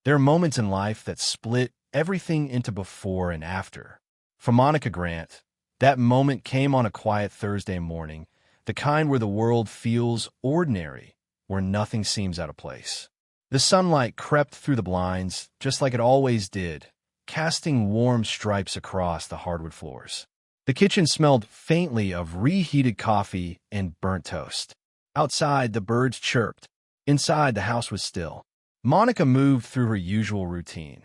There are moments in life that split everything into before and after. For Monica Grant, that moment came on a quiet Thursday morning, the kind where the world feels ordinary, where nothing seems out of place. The sunlight crept through the blinds, just like it always did, casting warm stripes across the hardwood floors. The kitchen smelled faintly of reheated coffee and burnt toast. Outside, the birds chirped. Inside, the house was still. Monica moved through her usual routine,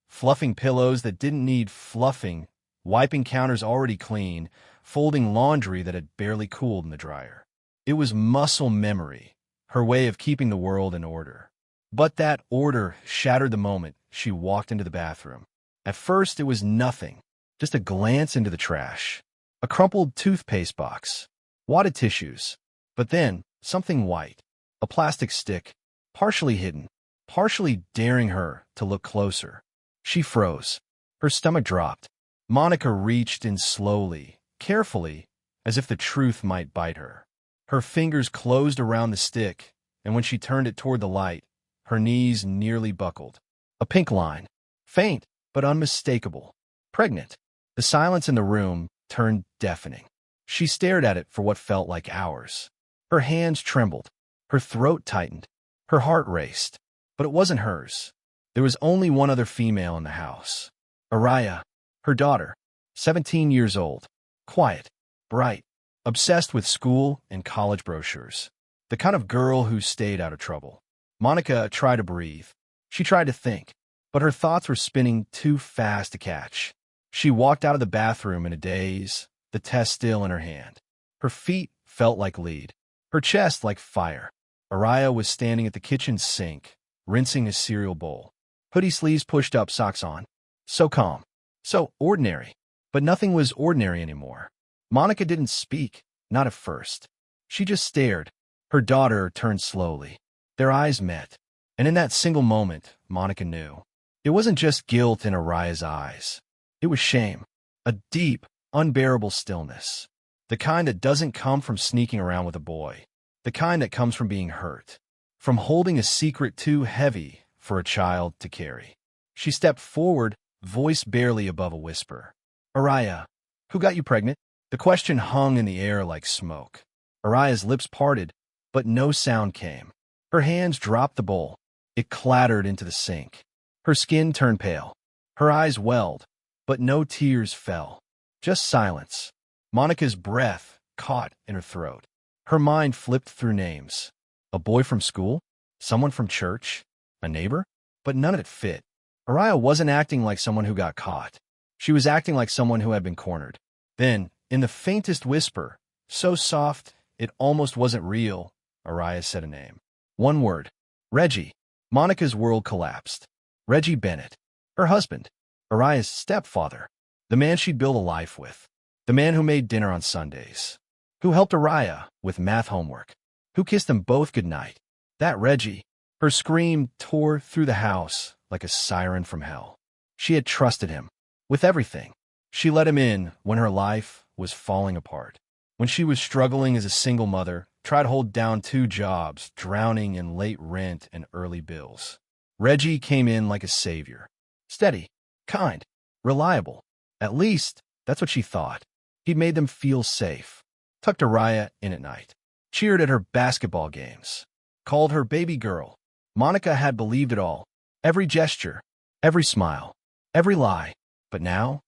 fluffing pillows that didn't need fluffing, wiping counters already clean, folding laundry that had barely cooled in the dryer. It was muscle memory, her way of keeping the world in order. But that order shattered the moment she walked into the bathroom. At first, it was nothing, just a glance into the trash, a crumpled toothpaste box, wadded tissues. But then, something white, a plastic stick, partially hidden, partially daring her to look closer. She froze. Her stomach dropped. Monica reached in slowly, carefully, as if the truth might bite her. Her fingers closed around the stick, and when she turned it toward the light, her knees nearly buckled. A pink line, faint but unmistakable, pregnant. The silence in the room turned deafening. She stared at it for what felt like hours. Her hands trembled. Her throat tightened. Her heart raced. But it wasn't hers. There was only one other female in the house. Araya, her daughter, 17 years old, quiet, bright, obsessed with school and college brochures. The kind of girl who stayed out of trouble. Monica tried to breathe. She tried to think, but her thoughts were spinning too fast to catch. She walked out of the bathroom in a daze, the test still in her hand. Her feet felt like lead, her chest like fire. Araya was standing at the kitchen sink, rinsing a cereal bowl. Hoodie sleeves pushed up, socks on. So calm, so ordinary. But nothing was ordinary anymore. Monica didn't speak, not at first. She just stared. Her daughter turned slowly. Their eyes met. And in that single moment, Monica knew. It wasn't just guilt in Araya's eyes. It was shame. A deep, unbearable stillness. The kind that doesn't come from sneaking around with a boy. The kind that comes from being hurt. From holding a secret too heavy for a child to carry. She stepped forward, voice barely above a whisper. Araya, who got you pregnant? The question hung in the air like smoke. Araya's lips parted, but no sound came. Her hands dropped the bowl. It clattered into the sink. Her skin turned pale. Her eyes welled, but no tears fell. Just silence. Monica's breath caught in her throat. Her mind flipped through names. A boy from school? Someone from church? A neighbor? But none of it fit. Araya wasn't acting like someone who got caught. She was acting like someone who had been cornered. Then, in the faintest whisper, so soft it almost wasn't real, Araya said a name. One word. Reggie. Monica's world collapsed. Reggie Bennett. Her husband. Araya's stepfather. The man she'd built a life with. The man who made dinner on Sundays. Who helped Araya with math homework. Who kissed them both goodnight. That Reggie. Her scream tore through the house like a siren from hell. She had trusted him. With everything. She let him in when her life was falling apart. When she was struggling as a single mother, tried to hold down 2 jobs, drowning in late rent and early bills. Reggie came in like a savior. Steady, kind, reliable. At least, that's what she thought. He'd made them feel safe. Tucked Araya in at night. Cheered at her basketball games. Called her baby girl. Monica had believed it all. Every gesture. Every smile. Every lie. But now,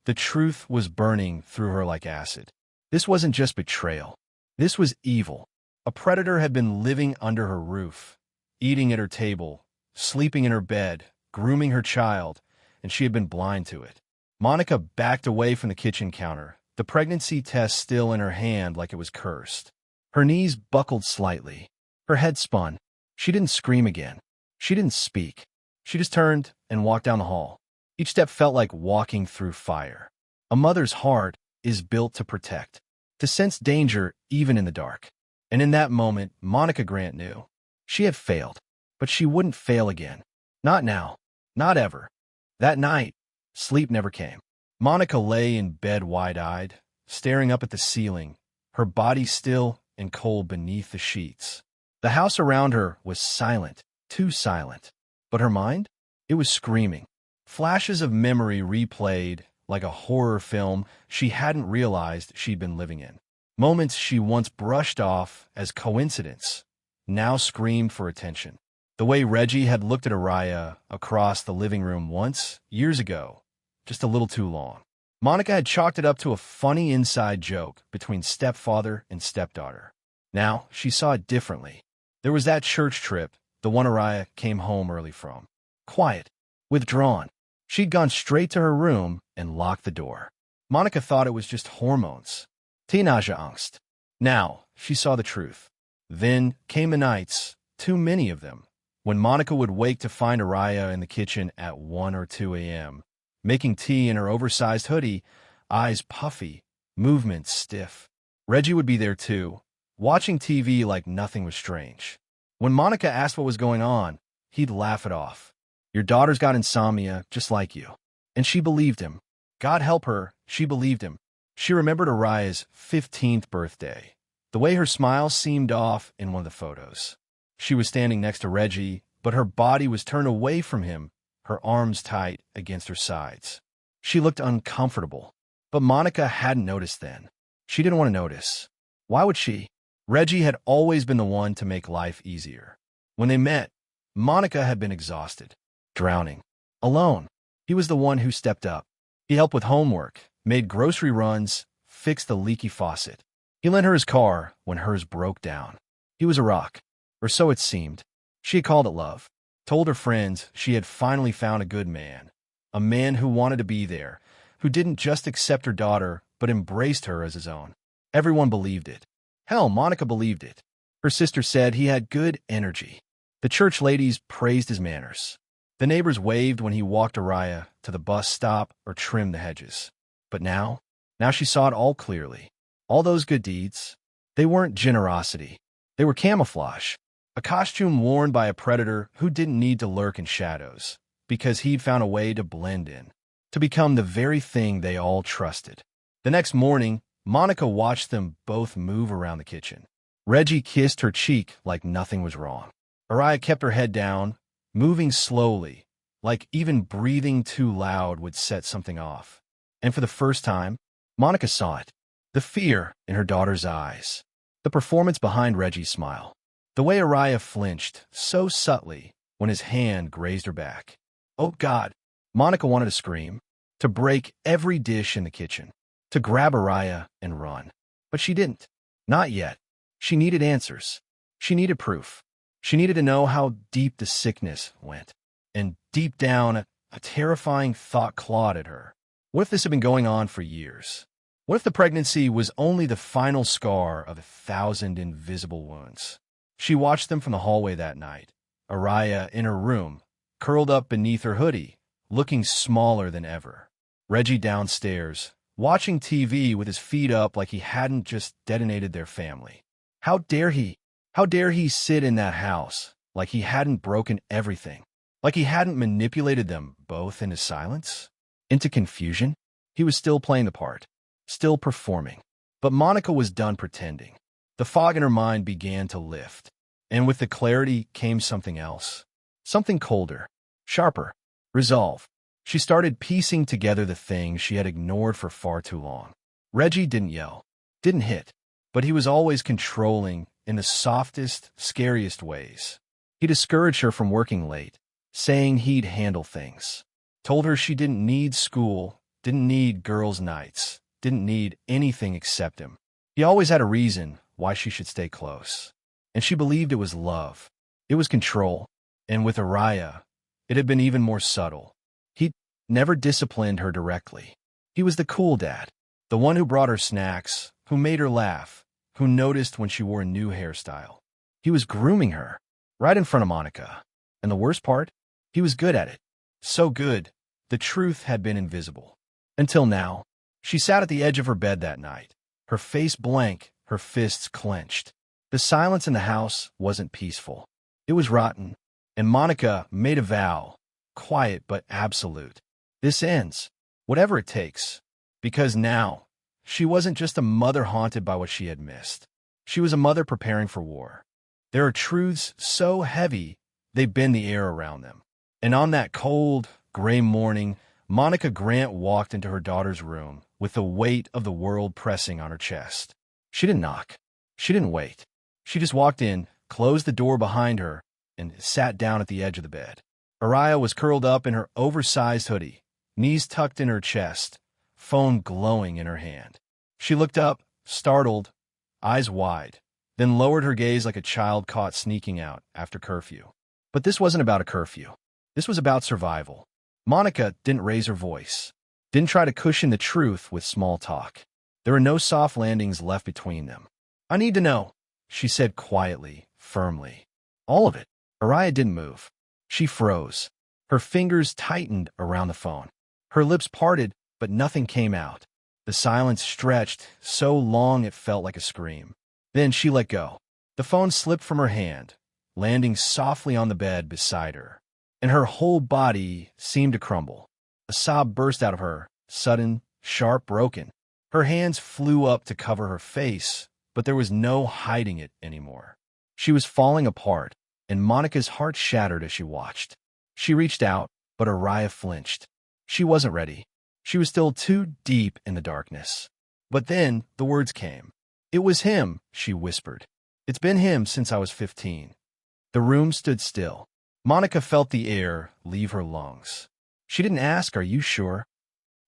the truth was burning through her like acid. This wasn't just betrayal. This was evil. A predator had been living under her roof, eating at her table, sleeping in her bed, grooming her child, and she had been blind to it. Monica backed away from the kitchen counter, the pregnancy test still in her hand like it was cursed. Her knees buckled slightly. Her head spun. She didn't scream again. She didn't speak. She just turned and walked down the hall. Each step felt like walking through fire. A mother's heart is built to protect, to sense danger even in the dark. And in that moment, Monica Grant knew. She had failed, but she wouldn't fail again. Not now. Not ever. That night, sleep never came. Monica lay in bed wide-eyed, staring up at the ceiling, her body still and cold beneath the sheets. The house around her was silent, too silent. But her mind? It was screaming. Flashes of memory replayed like a horror film she hadn't realized she'd been living in. Moments she once brushed off as coincidence now screamed for attention. The way Reggie had looked at Araya across the living room once, years ago, just a little too long. Monica had chalked it up to a funny inside joke between stepfather and stepdaughter. Now she saw it differently. There was that church trip, the one Araya came home early from. Quiet, withdrawn. She'd gone straight to her room and locked the door. Monica thought it was just hormones. Teenageangst. Now she saw the truth. Then came the nights, too many of them, when Monica would wake to find Araya in the kitchen at 1 or 2 a.m., making tea in her oversized hoodie, eyes puffy, movements stiff. Reggie would be there too, watching TV like nothing was strange. When Monica asked what was going on, he'd laugh it off. Your daughter's got insomnia, just like you. And she believed him. God help her, she believed him. She remembered Araya's 15th birthday. The way her smile seemed off in one of the photos. She was standing next to Reggie, but her body was turned away from him, her arms tight against her sides. She looked uncomfortable, but Monica hadn't noticed then. She didn't want to notice. Why would she? Reggie had always been the one to make life easier. When they met, Monica had been exhausted, drowning, alone. He was the one who stepped up. He helped with homework, made grocery runs, fixed the leaky faucet. He lent her his car when hers broke down. He was a rock, or so it seemed. She had called it love, told her friends she had finally found a good man, a man who wanted to be there, who didn't just accept her daughter, but embraced her as his own. Everyone believed it. Hell, Monica believed it. Her sister said he had good energy. The church ladies praised his manners. The neighbors waved when he walked Araya to the bus stop or trimmed the hedges. But now she saw it all clearly. All those good deeds, they weren't generosity. They were camouflage. A costume worn by a predator who didn't need to lurk in shadows, because he'd found a way to blend in, to become the very thing they all trusted. The next morning, Monica watched them both move around the kitchen. Reggie kissed her cheek like nothing was wrong. Araya kept her head down, moving slowly, like even breathing too loud would set something off. And for the first time, Monica saw it. The fear in her daughter's eyes. The performance behind Reggie's smile. The way Araya flinched, so subtly, when his hand grazed her back. Oh God! Monica wanted to scream, to break every dish in the kitchen, to grab Araya and run. But she didn't. Not yet. She needed answers. She needed proof. She needed to know how deep the sickness went. And deep down, a terrifying thought clawed at her. What if this had been going on for years? What if the pregnancy was only the final scar of 1,000 invisible wounds? She watched them from the hallway that night, Araya in her room, curled up beneath her hoodie, looking smaller than ever. Reggie downstairs, watching TV with his feet up like he hadn't just detonated their family. How dare he? How dare he sit in that house like he hadn't broken everything, like he hadn't manipulated them both into silence, into confusion? He was still playing the part, still performing. But Monica was done pretending. The fog in her mind began to lift, and with the clarity came something else, something colder, sharper, resolve. She started piecing together the things she had ignored for far too long. Reggie didn't yell, didn't hit, but he was always controlling in the softest, scariest ways. He discouraged her from working late, saying he'd handle things, told her she didn't need school, didn't need girls' nights, didn't need anything except him. He always had a reason why she should stay close. And she believed it was love. It was control. And with Araya, it had been even more subtle. He'd never disciplined her directly. He was the cool dad, the one who brought her snacks, who made her laugh, who noticed when she wore a new hairstyle. He was grooming her, right in front of Monica. And the worst part? He was good at it. So good, the truth had been invisible. Until now. She sat at the edge of her bed that night, her face blank, her fists clenched. The silence in the house wasn't peaceful. It was rotten, and Monica made a vow, quiet but absolute. This ends, whatever it takes, because now she wasn't just a mother haunted by what she had missed. She was a mother preparing for war. There are truths so heavy they bend the air around them. And on that cold, gray morning, Monica Grant walked into her daughter's room with the weight of the world pressing on her chest. She didn't knock. She didn't wait. She just walked in, closed the door behind her, and sat down at the edge of the bed. Araya was curled up in her oversized hoodie, knees tucked in her chest, phone glowing in her hand. She looked up, startled, eyes wide, then lowered her gaze like a child caught sneaking out after curfew. But this wasn't about a curfew. This was about survival. Monica didn't raise her voice, didn't try to cushion the truth with small talk. There were no soft landings left between them. "I need to know," she said quietly, firmly. "All of it." Araya didn't move. She froze. Her fingers tightened around the phone. Her lips parted, but nothing came out. The silence stretched so long it felt like a scream. Then she let go. The phone slipped from her hand, landing softly on the bed beside her, and her whole body seemed to crumble. A sob burst out of her, sudden, sharp, broken. Her hands flew up to cover her face, but there was no hiding it anymore. She was falling apart, and Monica's heart shattered as she watched. She reached out, but Araya flinched. She wasn't ready. She was still too deep in the darkness. But then the words came. "It was him," she whispered. "It's been him since I was 15. The room stood still. Monica felt the air leave her lungs. She didn't ask, "Are you sure?"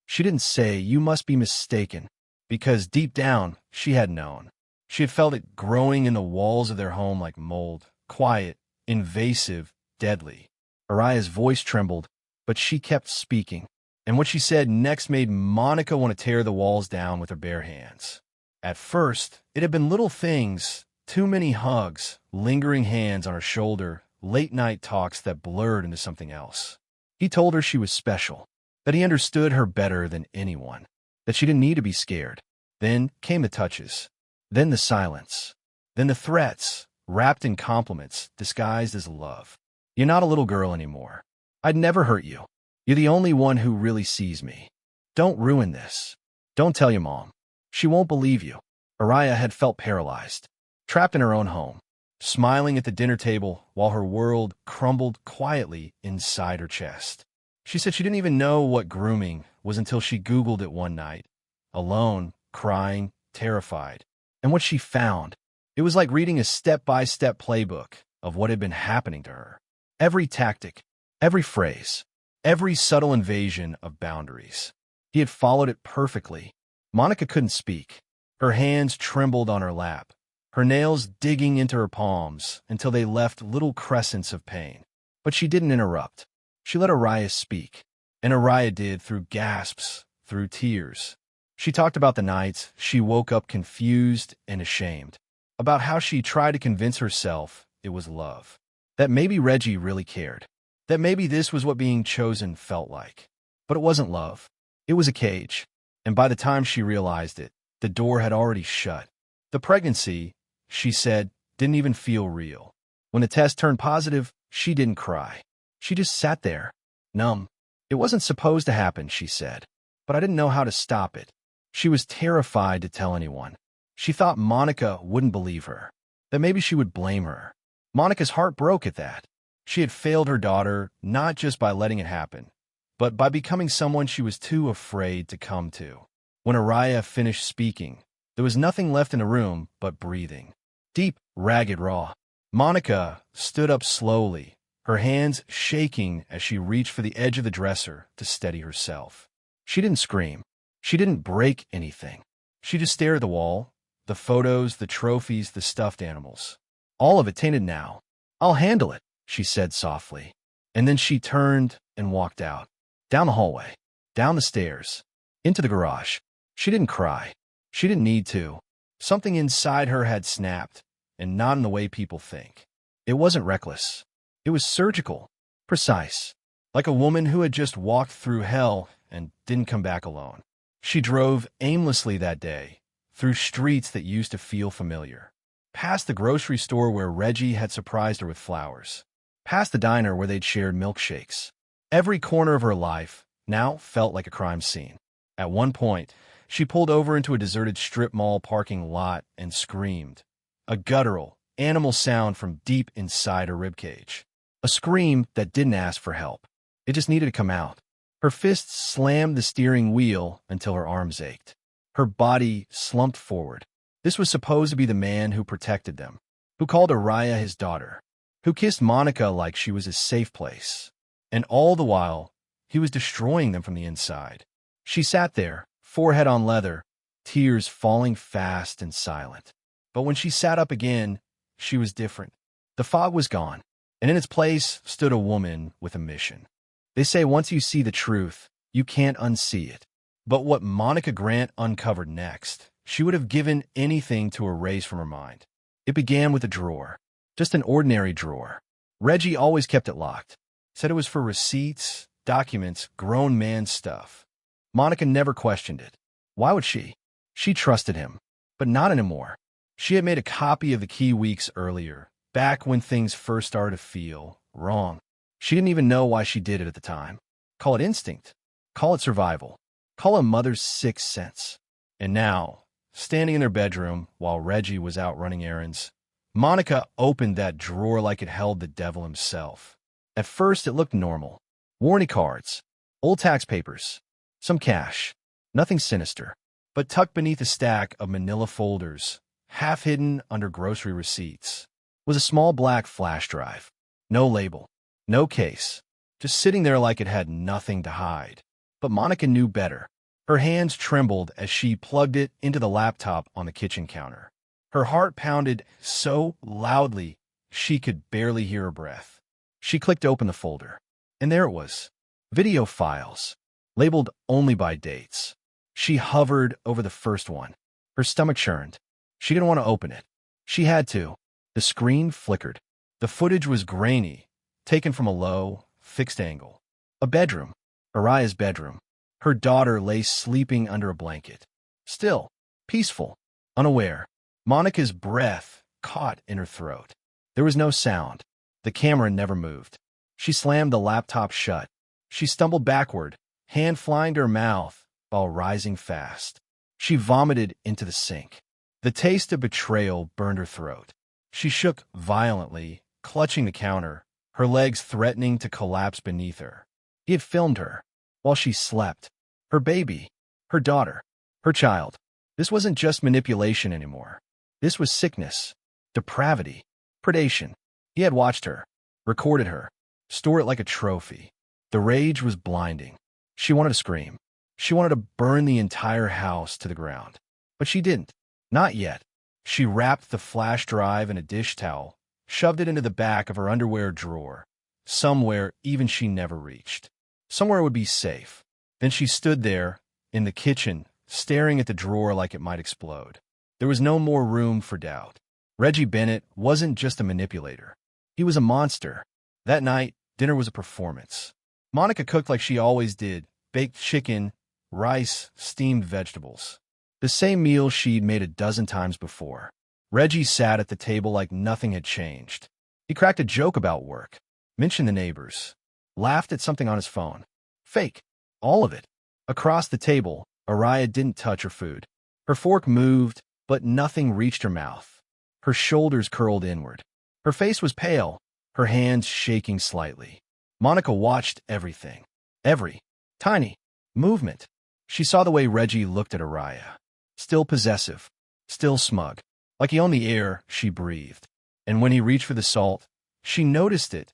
She didn't say, "You must be mistaken," because deep down, she had known. She had felt it growing in the walls of their home like mold, quiet, invasive, deadly. Araya's voice trembled, but she kept speaking, and what she said next made Monica want to tear the walls down with her bare hands. At first, it had been little things, too many hugs, lingering hands on her shoulder, late-night talks that blurred into something else. He told her she was special, that he understood her better than anyone, that she didn't need to be scared. Then came the touches, then the silence, then the threats, wrapped in compliments, disguised as love. "You're not a little girl anymore. I'd never hurt you. You're the only one who really sees me. Don't ruin this. Don't tell your mom. She won't believe you." Araya had felt paralyzed, trapped in her own home, smiling at the dinner table while her world crumbled quietly inside her chest. She said she didn't even know what grooming was until she Googled it one night, alone, crying, terrified. And what she found, it was like reading a step-by-step playbook of what had been happening to her. Every tactic, every phrase, every subtle invasion of boundaries. He had followed it perfectly. Monica couldn't speak. Her hands trembled on her lap, her nails digging into her palms until they left little crescents of pain. But she didn't interrupt. She let Araya speak, and Araya did through gasps, through tears. She talked about the nights she woke up confused and ashamed, about how she tried to convince herself it was love, that maybe Reggie really cared, that maybe this was what being chosen felt like. But it wasn't love. It was a cage, and by the time she realized it, the door had already shut. The pregnancy, she said, didn't even feel real. When the test turned positive, she didn't cry. She just sat there, numb. It wasn't supposed to happen, she said, but I didn't know how to stop it. She was terrified to tell anyone. She thought Monica wouldn't believe her, that maybe she would blame her. Monica's heart broke at that. She had failed her daughter not just by letting it happen, but by becoming someone she was too afraid to come to. When Araya finished speaking, there was nothing left in the room but breathing. Deep, ragged, raw. Monica stood up slowly, her hands shaking as she reached for the edge of the dresser to steady herself. She didn't scream. She didn't break anything. She just stared at the wall, the photos, the trophies, the stuffed animals. All of it tainted now. "I'll handle it," she said softly. And then she turned and walked out. Down the hallway, down the stairs, into the garage. She didn't cry. She didn't need to. Something inside her had snapped, and not in the way people think. It wasn't reckless. It was surgical, precise, like a woman who had just walked through hell and didn't come back alone. She drove aimlessly that day, through streets that used to feel familiar, past the grocery store where Reggie had surprised her with flowers, past the diner where they'd shared milkshakes. Every corner of her life now felt like a crime scene. At one point, she pulled over into a deserted strip mall parking lot and screamed, a guttural, animal sound from deep inside her ribcage. A scream that didn't ask for help. It just needed to come out. Her fists slammed the steering wheel until her arms ached. Her body slumped forward. This was supposed to be the man who protected them, who called Araya his daughter, who kissed Monica like she was his safe place. And all the while, he was destroying them from the inside. She sat there, forehead on leather, tears falling fast and silent. But when she sat up again, she was different. The fog was gone, and in its place stood a woman with a mission. They say once you see the truth, you can't unsee it. But what Monica Grant uncovered next, she would have given anything to erase from her mind. It began with a drawer, just an ordinary drawer. Reggie always kept it locked, said it was for receipts, documents, grown man stuff. Monica never questioned it. Why would she? She trusted him, but not anymore. She had made a copy of the key weeks earlier, back when things first started to feel wrong. She didn't even know why she did it at the time. Call it instinct. Call it survival. Call it a mother's sixth sense. And now, standing in their bedroom while Reggie was out running errands, Monica opened that drawer like it held the devil himself. At first, it looked normal. Warranty cards, old tax papers, some cash, nothing sinister. But tucked beneath a stack of manila folders, half hidden under grocery receipts, was a small black flash drive. No label, no case, just sitting there like it had nothing to hide. But Monica knew better. Her hands trembled as she plugged it into the laptop on the kitchen counter. Her heart pounded so loudly she could barely hear her breath. She clicked open the folder, and there it was. Video files, labeled only by dates. She hovered over the first one. Her stomach churned. She didn't want to open it. She had to. The screen flickered. The footage was grainy, taken from a low, fixed angle. A bedroom. Araya's bedroom. Her daughter lay sleeping under a blanket. Still, peaceful, unaware. Monica's breath caught in her throat. There was no sound. The camera never moved. She slammed the laptop shut. She stumbled backward, hand flying to her mouth while rising fast. She vomited into the sink. The taste of betrayal burned her throat. She shook violently, clutching the counter, her legs threatening to collapse beneath her. He had filmed her while she slept. Her baby, her daughter, her child. This wasn't just manipulation anymore. This was sickness, depravity, predation. He had watched her, recorded her, stored it like a trophy. The rage was blinding. She wanted to scream. She wanted to burn the entire house to the ground. But she didn't. Not yet. She wrapped the flash drive in a dish towel, shoved it into the back of her underwear drawer, somewhere even she never reached. Somewhere it would be safe. Then she stood there, in the kitchen, staring at the drawer like it might explode. There was no more room for doubt. Reggie Bennett wasn't just a manipulator. He was a monster. That night, dinner was a performance. Monica cooked like she always did, baked chicken, rice, steamed vegetables. The same meal she'd made a dozen times before. Reggie sat at the table like nothing had changed. He cracked a joke about work, mentioned the neighbors, laughed at something on his phone. Fake. All of it. Across the table, Araya didn't touch her food. Her fork moved, but nothing reached her mouth. Her shoulders curled inward. Her face was pale, her hands shaking slightly. Monica watched everything. Every tiny movement. She saw the way Reggie looked at Araya. Still possessive, still smug, like he owned the air she breathed. And when he reached for the salt, she noticed it.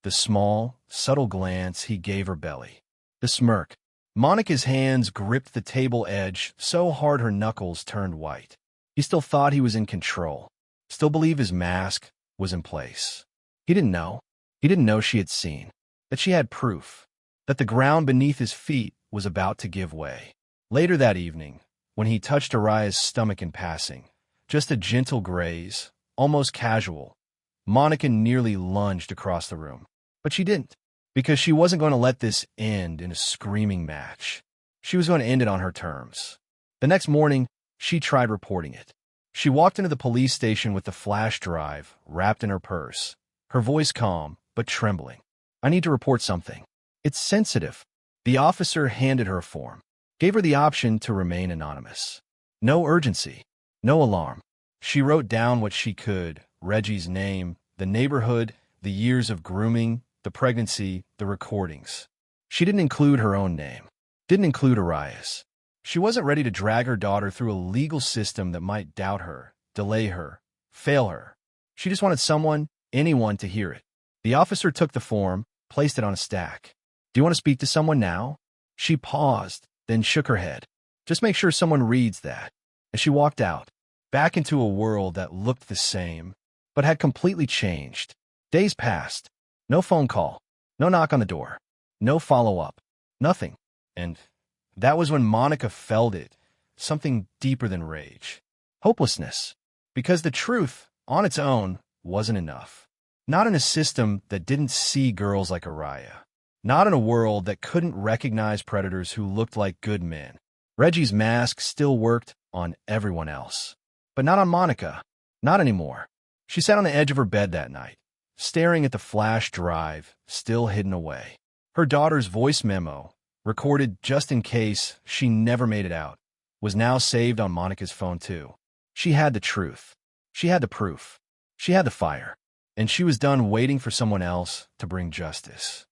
The small, subtle glance he gave her belly. The smirk. Monica's hands gripped the table edge so hard her knuckles turned white. He still thought he was in control. Still believed his mask was in place. He didn't know. He didn't know she had seen. That she had proof. That the ground beneath his feet was about to give way. Later that evening, when he touched Araya's stomach in passing, just a gentle graze, almost casual, Monica nearly lunged across the room. But she didn't, because she wasn't going to let this end in a screaming match. She was going to end it on her terms. The next morning, she tried reporting it. She walked into the police station with the flash drive wrapped in her purse, her voice calm but trembling. "I need to report something. It's sensitive." The officer handed her a form, gave her the option to remain anonymous. No urgency, no alarm. She wrote down what she could, Reggie's name, the neighborhood, the years of grooming, the pregnancy, the recordings. She didn't include her own name. Didn't include Arias. She wasn't ready to drag her daughter through a legal system that might doubt her, delay her, fail her. She just wanted someone, anyone, to hear it. The officer took the form, placed it on a stack. "Do you want to speak to someone now?" She paused, then shook her head. "Just make sure someone reads that." And she walked out, back into a world that looked the same, but had completely changed. Days passed. No phone call. No knock on the door. No follow-up. Nothing. And that was when Monica felt it, something deeper than rage. Hopelessness. Because the truth, on its own, wasn't enough. Not in a system that didn't see girls like Araya. Not in a world that couldn't recognize predators who looked like good men. Reggie's mask still worked on everyone else. But not on Monica. Not anymore. She sat on the edge of her bed that night, staring at the flash drive, still hidden away. Her daughter's voice memo, recorded just in case she never made it out, was now saved on Monica's phone too. She had the truth. She had the proof. She had the fire. And she was done waiting for someone else to bring justice.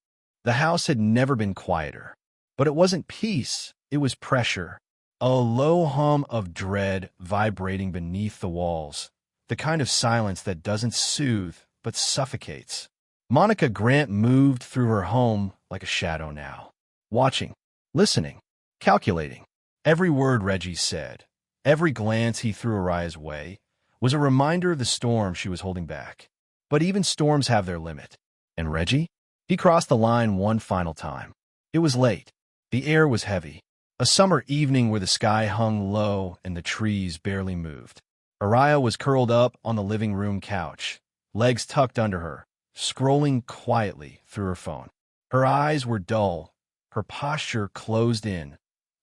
The house had never been quieter. But it wasn't peace. It was pressure. A low hum of dread vibrating beneath the walls. The kind of silence that doesn't soothe, but suffocates. Monica Grant moved through her home like a shadow now. Watching, listening, calculating. Every word Reggie said, every glance he threw Araya's way, was a reminder of the storm she was holding back. But even storms have their limit. And Reggie? He crossed the line one final time. It was late. The air was heavy. A summer evening where the sky hung low and the trees barely moved. Araya was curled up on the living room couch, legs tucked under her, scrolling quietly through her phone. Her eyes were dull, her posture closed in,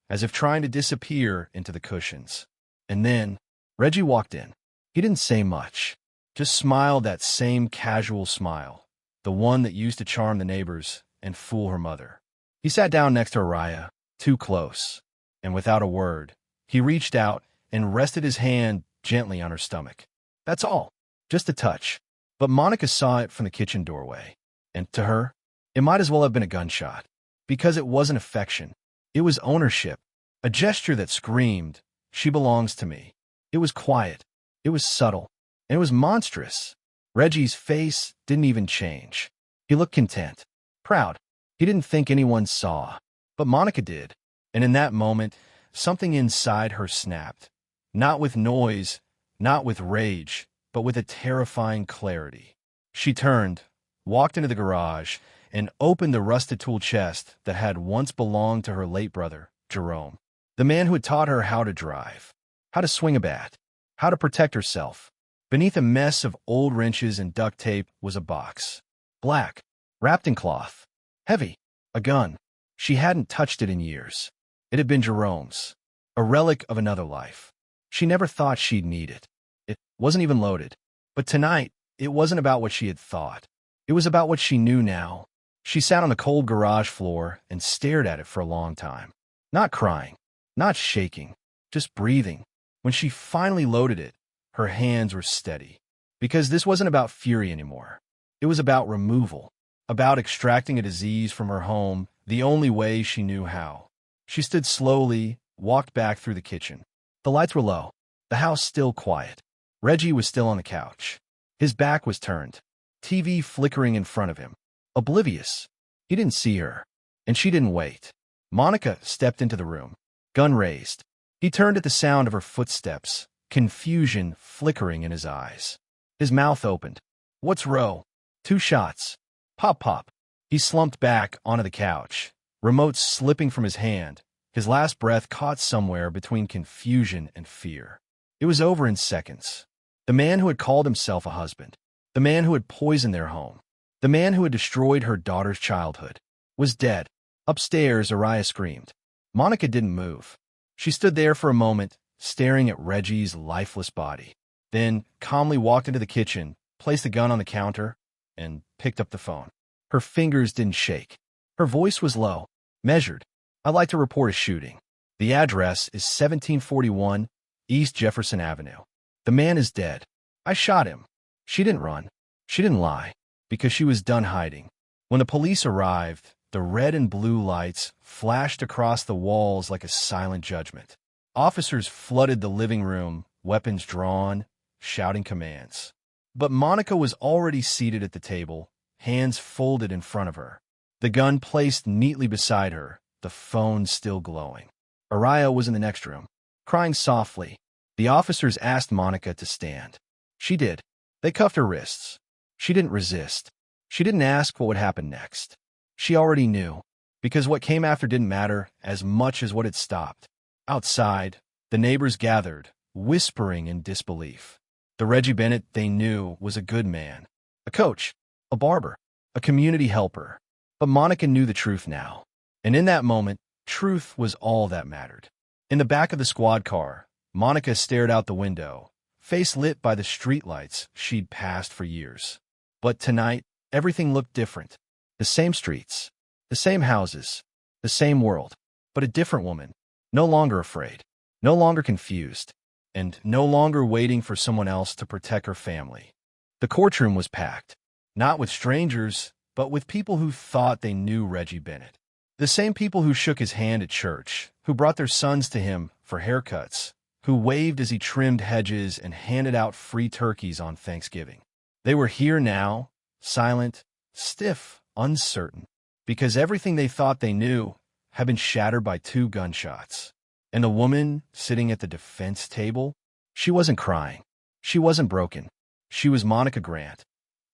as if trying to disappear into the cushions. And then Reggie walked in. He didn't say much, just smiled that same casual smile, the one that used to charm the neighbors and fool her mother. He sat down next to Araya, too close, and without a word, he reached out and rested his hand gently on her stomach. That's all, just a touch. But Monica saw it from the kitchen doorway, and to her, it might as well have been a gunshot, because it wasn't affection. It was ownership, a gesture that screamed, "She belongs to me." It was quiet, it was subtle, and it was monstrous. Reggie's face didn't even change. He looked content, proud. He didn't think anyone saw, but Monica did, and in that moment, something inside her snapped. Not with noise, not with rage, but with a terrifying clarity. She turned, walked into the garage, and opened the rusted tool chest that had once belonged to her late brother, Jerome, the man who had taught her how to drive, how to swing a bat, how to protect herself. Beneath a mess of old wrenches and duct tape was a box. Black, wrapped in cloth. Heavy. A gun. She hadn't touched it in years. It had been Jerome's. A relic of another life. She never thought she'd need it. It wasn't even loaded. But tonight, it wasn't about what she had thought. It was about what she knew now. She sat on the cold garage floor and stared at it for a long time. Not crying. Not shaking. Just breathing. When she finally loaded it, her hands were steady. Because this wasn't about fury anymore. It was about removal. About extracting a disease from her home the only way she knew how. She stood slowly, walked back through the kitchen. The lights were low. The house still quiet. Reggie was still on the couch. His back was turned. TV flickering in front of him. Oblivious. He didn't see her. And she didn't wait. Monica stepped into the room. Gun raised. He turned at the sound of her footsteps, confusion flickering in his eyes. His mouth opened. "What's Roe?" 2 shots. Pop, pop. He slumped back onto the couch, remote slipping from his hand, his last breath caught somewhere between confusion and fear. It was over in seconds. The man who had called himself a husband, the man who had poisoned their home, the man who had destroyed her daughter's childhood, was dead. Upstairs, Araya screamed. Monica didn't move. She stood there for a moment, staring at Reggie's lifeless body, then calmly walked into the kitchen, placed the gun on the counter, and picked up the phone. Her fingers didn't shake. Her voice was low, measured. "I'd like to report a shooting. The address is 1741 East Jefferson Avenue. The man is dead. I shot him." She didn't run. She didn't lie. because she was done hiding. When the police arrived, the red and blue lights flashed across the walls like a silent judgment. Officers flooded the living room, weapons drawn, shouting commands. But Monica was already seated at the table, hands folded in front of her. The gun placed neatly beside her, the phone still glowing. Araya was in the next room, crying softly. The officers asked Monica to stand. She did. They cuffed her wrists. She didn't resist. She didn't ask what would happen next. She already knew, because what came after didn't matter as much as what had stopped. Outside, the neighbors gathered, whispering in disbelief. The Reggie Bennett they knew was a good man, a coach, a barber, a community helper. But Monica knew the truth now. And in that moment, truth was all that mattered. In the back of the squad car, Monica stared out the window, face lit by the streetlights she'd passed for years. But tonight, everything looked different. The same streets, the same houses, the same world, but a different woman, no longer afraid, no longer confused, and no longer waiting for someone else to protect her family. The courtroom was packed, not with strangers, but with people who thought they knew Reggie Bennett. The same people who shook his hand at church, who brought their sons to him for haircuts, who waved as he trimmed hedges and handed out free turkeys on Thanksgiving. They were here now, silent, stiff, uncertain, because everything they thought they knew had been shattered by 2 gunshots. And the woman sitting at the defense table, she wasn't crying. She wasn't broken. She was Monica Grant.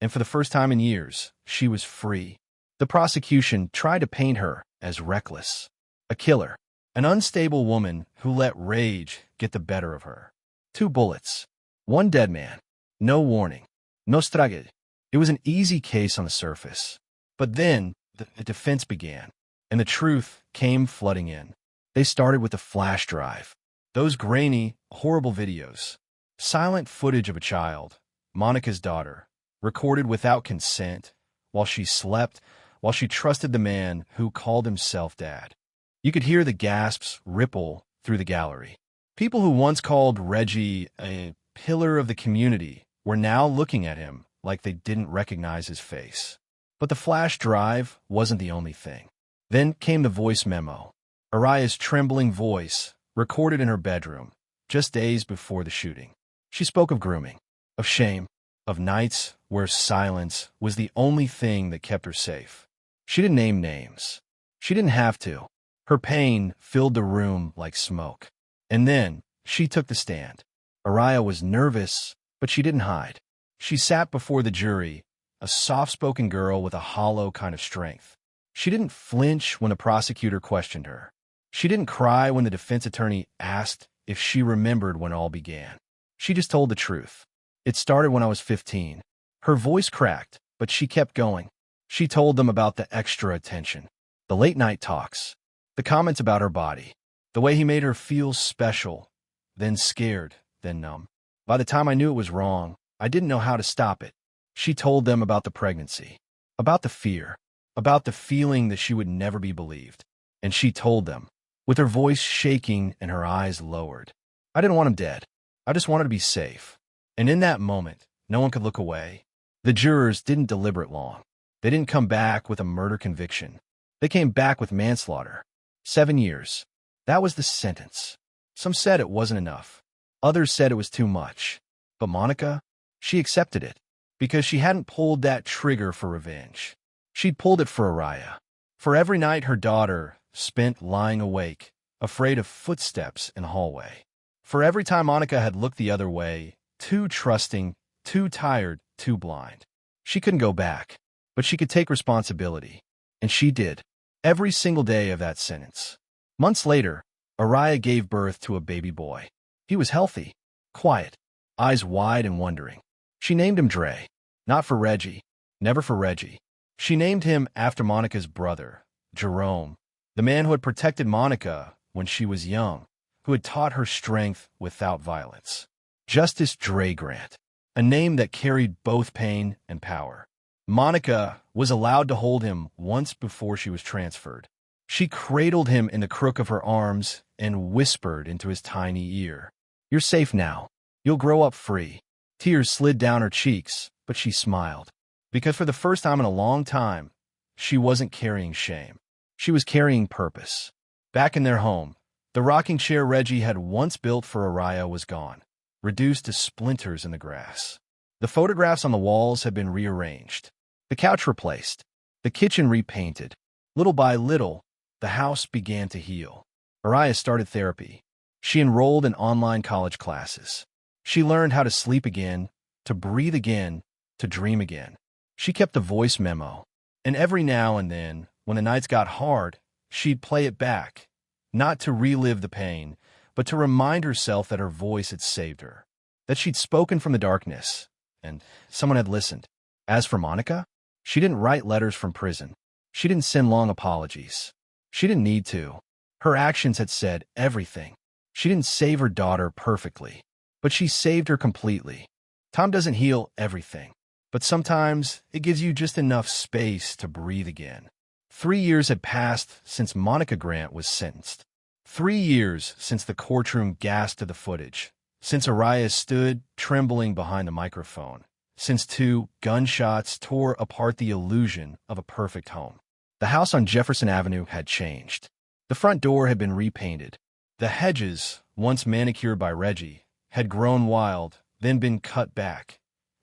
And for the first time in years, she was free. The prosecution tried to paint her as reckless, a killer, an unstable woman who let rage get the better of her. 2 bullets, 1 dead man, no warning, no strage. It was an easy case on the surface. But then the defense began, and the truth came flooding in. They started with the flash drive. Those grainy, horrible videos. Silent footage of a child, Monica's daughter, recorded without consent, while she slept, while she trusted the man who called himself Dad. You could hear the gasps ripple through the gallery. People who once called Reggie a pillar of the community were now looking at him like they didn't recognize his face. But the flash drive wasn't the only thing. Then came the voice memo. Araya's trembling voice, recorded in her bedroom, just days before the shooting. She spoke of grooming, of shame, of nights where silence was the only thing that kept her safe. She didn't name names. She didn't have to. Her pain filled the room like smoke. And then she took the stand. Araya was nervous, but she didn't hide. She sat before the jury, a soft-spoken girl with a hollow kind of strength. She didn't flinch when the prosecutor questioned her. She didn't cry when the defense attorney asked if she remembered when it all began. She just told the truth. It started when I was 15. Her voice cracked, but she kept going. She told them about the extra attention, the late-night talks, the comments about her body, the way he made her feel special, then scared, then numb. By the time I knew it was wrong, I didn't know how to stop it. She told them about the pregnancy, about the fear, about the feeling that she would never be believed. And she told them, with her voice shaking and her eyes lowered. I didn't want him dead. I just wanted to be safe. And in that moment, no one could look away. The jurors didn't deliberate long. They didn't come back with a murder conviction. They came back with manslaughter. 7 years. That was the sentence. Some said it wasn't enough. Others said it was too much. But Monica, she accepted it, because she hadn't pulled that trigger for revenge. She'd pulled it for Araya, for every night her daughter spent lying awake, afraid of footsteps in the hallway. For every time Monica had looked the other way, too trusting, too tired, too blind. She couldn't go back, but she could take responsibility. And she did, every single day of that sentence. Months later, Araya gave birth to a baby boy. He was healthy, quiet, eyes wide and wondering. She named him Dre, not for Reggie, never for Reggie. She named him after Monica's brother, Jerome, the man who had protected Monica when she was young, who had taught her strength without violence. Justice Dre Grant, a name that carried both pain and power. Monica was allowed to hold him once before she was transferred. She cradled him in the crook of her arms and whispered into his tiny ear, "You're safe now. You'll grow up free." Tears slid down her cheeks, but she smiled. Because for the first time in a long time, she wasn't carrying shame. She was carrying purpose. Back in their home, the rocking chair Reggie had once built for Araya was gone, reduced to splinters in the grass. The photographs on the walls had been rearranged, the couch replaced, the kitchen repainted. Little by little, the house began to heal. Araya started therapy. She enrolled in online college classes. She learned how to sleep again, to breathe again, to dream again. She kept a voice memo, and every now and then, when the nights got hard, she'd play it back, not to relive the pain, but to remind herself that her voice had saved her, that she'd spoken from the darkness, and someone had listened. As for Monica, she didn't write letters from prison. She didn't send long apologies. She didn't need to. Her actions had said everything. She didn't save her daughter perfectly, but she saved her completely. Time doesn't heal everything, but sometimes it gives you just enough space to breathe again. 3 years had passed since Monica Grant was sentenced. 3 years since the courtroom gasped to the footage, since Araya stood trembling behind the microphone, since 2 gunshots tore apart the illusion of a perfect home. The house on Jefferson Avenue had changed. The front door had been repainted. The hedges, once manicured by Reggie, had grown wild, then been cut back,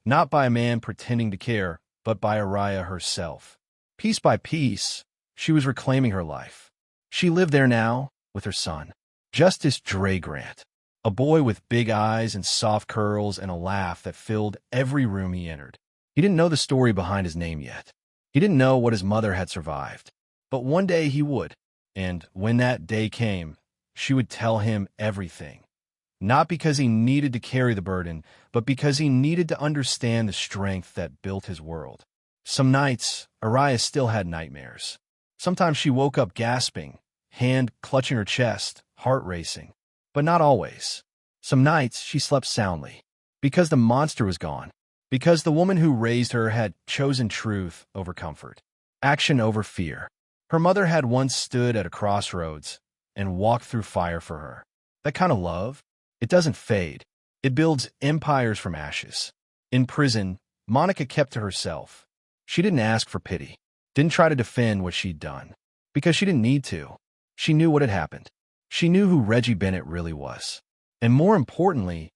not by a man pretending to care, but by Araya herself. Piece by piece, she was reclaiming her life. She lived there now with her son, Justice Dre Grant, a boy with big eyes and soft curls and a laugh that filled every room he entered. He didn't know the story behind his name yet. He didn't know what his mother had survived. But one day he would, and when that day came, she would tell him everything. Not because he needed to carry the burden, but because he needed to understand the strength that built his world. Some nights, Araya still had nightmares. Sometimes she woke up gasping, hand clutching her chest, heart racing. But not always. Some nights she slept soundly, because the monster was gone, because the woman who raised her had chosen truth over comfort, action over fear. Her mother had once stood at a crossroads and walked through fire for her. That kind of love, it doesn't fade. It builds empires from ashes. In prison, Monica kept to herself. She didn't ask for pity, didn't try to defend what she'd done, because she didn't need to. She knew what had happened. She knew who Reggie Bennett really was. And more importantly,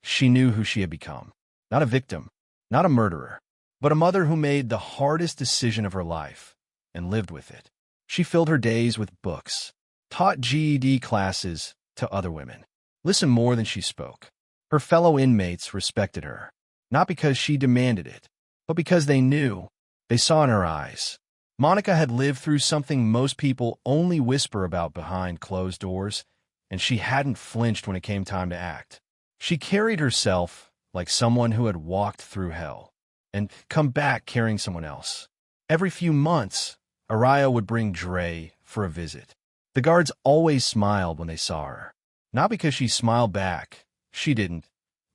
she knew who she had become. Not a victim, not a murderer, but a mother who made the hardest decision of her life and lived with it. She filled her days with books, taught GED classes to other women, listened more than she spoke. Her fellow inmates respected her, not because she demanded it, but because they knew. They saw in her eyes. Monica had lived through something most people only whisper about behind closed doors, and she hadn't flinched when it came time to act. She carried herself like someone who had walked through hell and come back carrying someone else. Every few months, Araya would bring Dre for a visit. The guards always smiled when they saw her. Not because she smiled back, she didn't,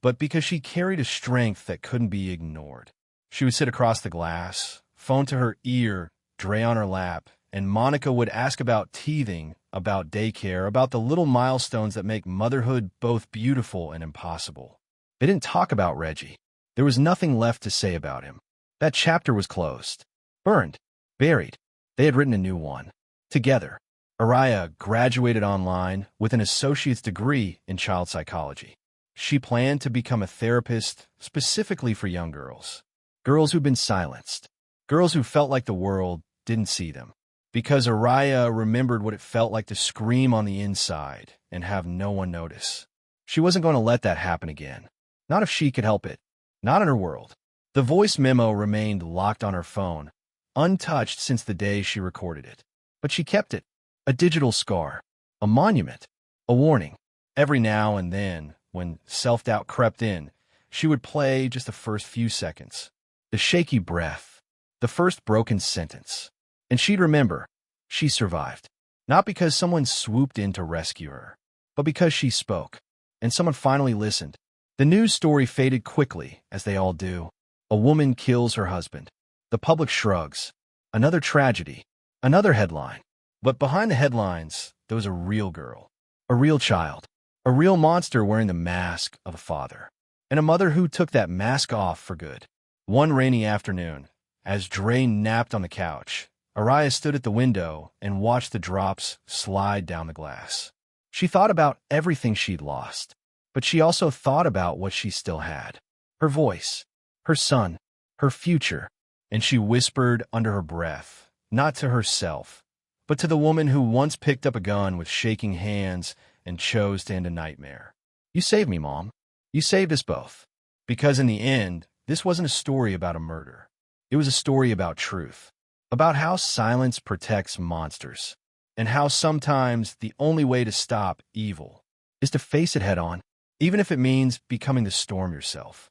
but because she carried a strength that couldn't be ignored. She would sit across the glass, phone to her ear, Dre on her lap, and Monica would ask about teething, about daycare, about the little milestones that make motherhood both beautiful and impossible. They didn't talk about Reggie. There was nothing left to say about him. That chapter was closed, burned, buried. They had written a new one. Together, Araya graduated online with an associate's degree in child psychology. She planned to become a therapist specifically for young girls. Girls who'd been silenced. Girls who felt like the world didn't see them. Because Araya remembered what it felt like to scream on the inside and have no one notice. She wasn't going to let that happen again. Not if she could help it. Not in her world. The voice memo remained locked on her phone, untouched since the day she recorded it. But she kept it. A digital scar. A monument. A warning. Every now and then, when self-doubt crept in, she would play just the first few seconds. The shaky breath. The first broken sentence. And she'd remember. She survived. Not because someone swooped in to rescue her, but because she spoke. And someone finally listened. The news story faded quickly, as they all do. A woman kills her husband. The public shrugs. Another tragedy. Another headline. But behind the headlines, there was a real girl. A real child. A real monster wearing the mask of a father. And a mother who took that mask off for good. One rainy afternoon, As Dre napped on the couch, Araya stood at the window and watched the drops slide down the glass. She thought about everything she'd lost, but she also thought about what she still had. Her voice, her son, her future, and she whispered under her breath, not to herself, but to the woman who once picked up a gun with shaking hands and chose to end a nightmare. You saved me, Mom. You saved us both. Because in the end, this wasn't a story about a murder. It was a story about truth, about how silence protects monsters, and how sometimes the only way to stop evil is to face it head on, even if it means becoming the storm yourself.